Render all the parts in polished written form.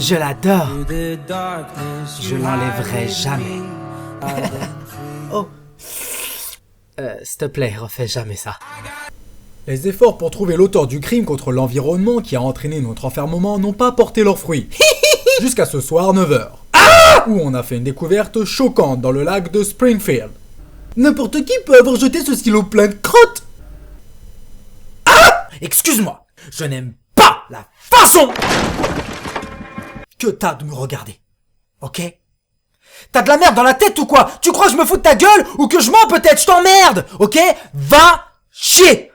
Je l'adore. Je l'enlèverai jamais. Oh. S'il te plaît, refais jamais ça. Les efforts pour trouver l'auteur du crime contre l'environnement qui a entraîné notre enfermement n'ont pas porté leurs fruits. Jusqu'à ce soir, 9h. Où on a fait une découverte choquante dans le lac de Springfield. N'importe qui peut avoir jeté ce stylo plein de crottes. Excuse-moi, je n'aime pas la façon que t'as de me regarder. Ok? T'as de la merde dans la tête ou quoi? Tu crois que je me fous de ta gueule ou que je mens peut-être? Je t'emmerde, ok? Va chier!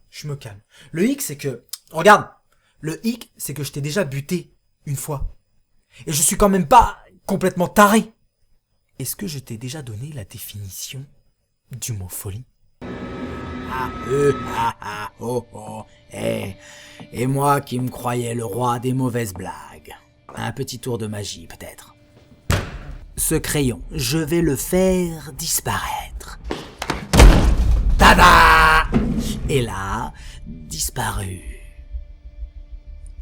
Je me calme. Le hic, c'est que... Regarde, le hic, c'est que je t'ai déjà buté une fois. Et je suis quand même pas complètement taré. Est-ce que je t'ai déjà donné la définition du mot folie? Et moi qui me croyais le roi des mauvaises blagues. Un petit tour de magie, peut-être. Ce crayon, je vais le faire disparaître. Tada! Et là, disparu.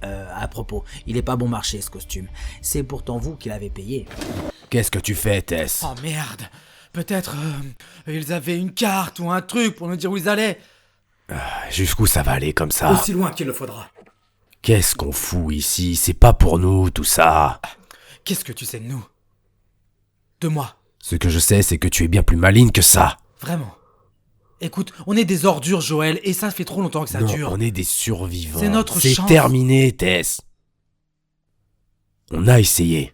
À propos, il est pas bon marché ce costume. C'est pourtant vous qui l'avez payé. Qu'est-ce que tu fais, Tess? Oh merde. Peut-être ils avaient une carte ou un truc pour nous dire où ils allaient. Jusqu'où ça va aller comme ça? Aussi loin qu'il le faudra. Qu'est-ce qu'on fout ici? C'est pas pour nous, tout ça. Qu'est-ce que tu sais de nous? De moi? Ce que je sais, c'est que tu es bien plus maligne que ça. Vraiment? Écoute, on est des ordures, Joël, et ça fait trop longtemps que ça dure. On est des survivants. C'est notre chance. C'est terminé, Tess. On a essayé.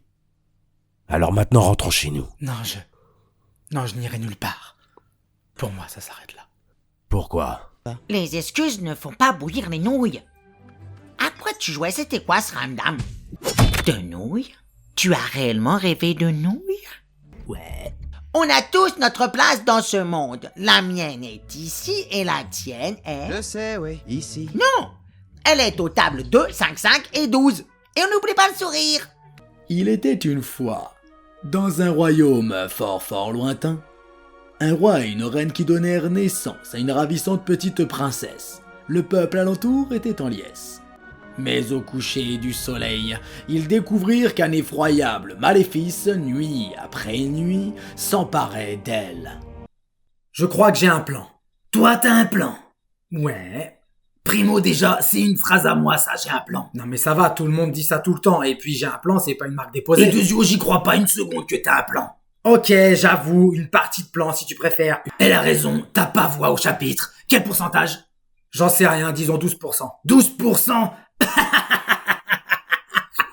Alors maintenant, rentrons chez nous. Non, je n'irai nulle part. Pour moi, ça s'arrête là. Pourquoi? Les excuses ne font pas bouillir les nouilles. À quoi tu jouais? C'était quoi ce ramdam? De nouilles? Tu as réellement rêvé de nouilles? Ouais. On a tous notre place dans ce monde. La mienne est ici et la tienne est... Je sais, oui, ici. Non! Elle est aux tables 2, 5, 5 et 12. Et on n'oublie pas le sourire. Il était une fois, dans un royaume fort fort lointain, un roi et une reine qui donnèrent naissance à une ravissante petite princesse. Le peuple alentour était en liesse. Mais au coucher du soleil, ils découvrirent qu'un effroyable maléfice, nuit après nuit, s'emparait d'elle. Je crois que j'ai un plan. Toi, t'as un plan? Ouais. Primo, déjà, c'est une phrase à moi, ça, j'ai un plan. Non mais ça va, tout le monde dit ça tout le temps, et puis j'ai un plan, c'est pas une marque déposée. Et Dezio, j'y crois pas une seconde que t'as un plan. Ok, j'avoue, une partie de plan si tu préfères. Elle a raison, t'as pas voix au chapitre. Quel pourcentage? J'en sais rien, disons 12%. 12%?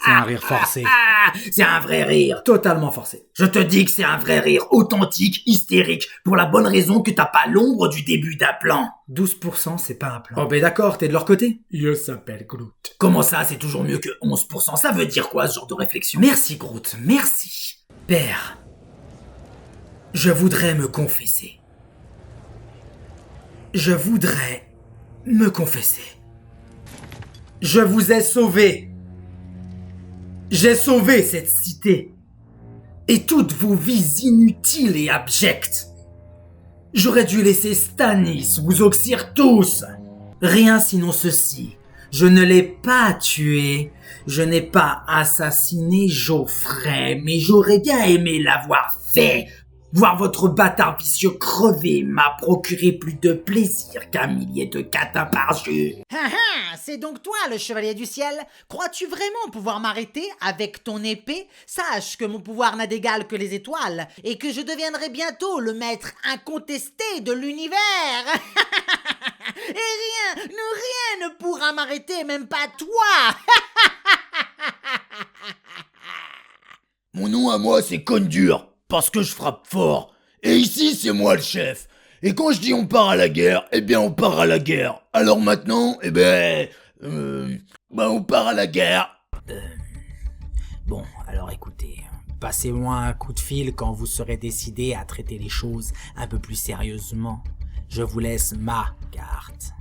C'est un rire forcé. C'est un vrai rire. Totalement forcé. Je te dis que c'est un vrai rire authentique, hystérique, pour la bonne raison que t'as pas l'ombre du début d'un plan. 12%, c'est pas un plan. Oh ben d'accord, t'es de leur côté? Il s'appelle Groot. Comment ça, c'est toujours mieux que 11%? Ça veut dire quoi, ce genre de réflexion? Merci Groot, merci. Père, je voudrais me confesser. Je voudrais me confesser. Je vous ai sauvé. J'ai sauvé cette cité. Et toutes vos vies inutiles et abjectes. J'aurais dû laisser Stannis vous oxyre tous. Rien sinon ceci. Je ne l'ai pas tué. Je n'ai pas assassiné Geoffrey, mais j'aurais bien aimé l'avoir fait. Voir votre bâtard vicieux crever m'a procuré plus de plaisir qu'un millier de catins par jour. C'est donc toi le chevalier du ciel? Crois-tu vraiment pouvoir m'arrêter avec ton épée? Sache que mon pouvoir n'a d'égal que les étoiles et que je deviendrai bientôt le maître incontesté de l'univers. Et rien ne pourra m'arrêter, même pas toi. Mon nom à moi c'est Condur, parce que je frappe fort. Et ici c'est moi le chef. Et quand je dis on part à la guerre, eh bien on part à la guerre. Alors maintenant, on part à la guerre. Bon, alors écoutez, passez-moi un coup de fil quand vous serez décidé à traiter les choses un peu plus sérieusement. Je vous laisse ma carte.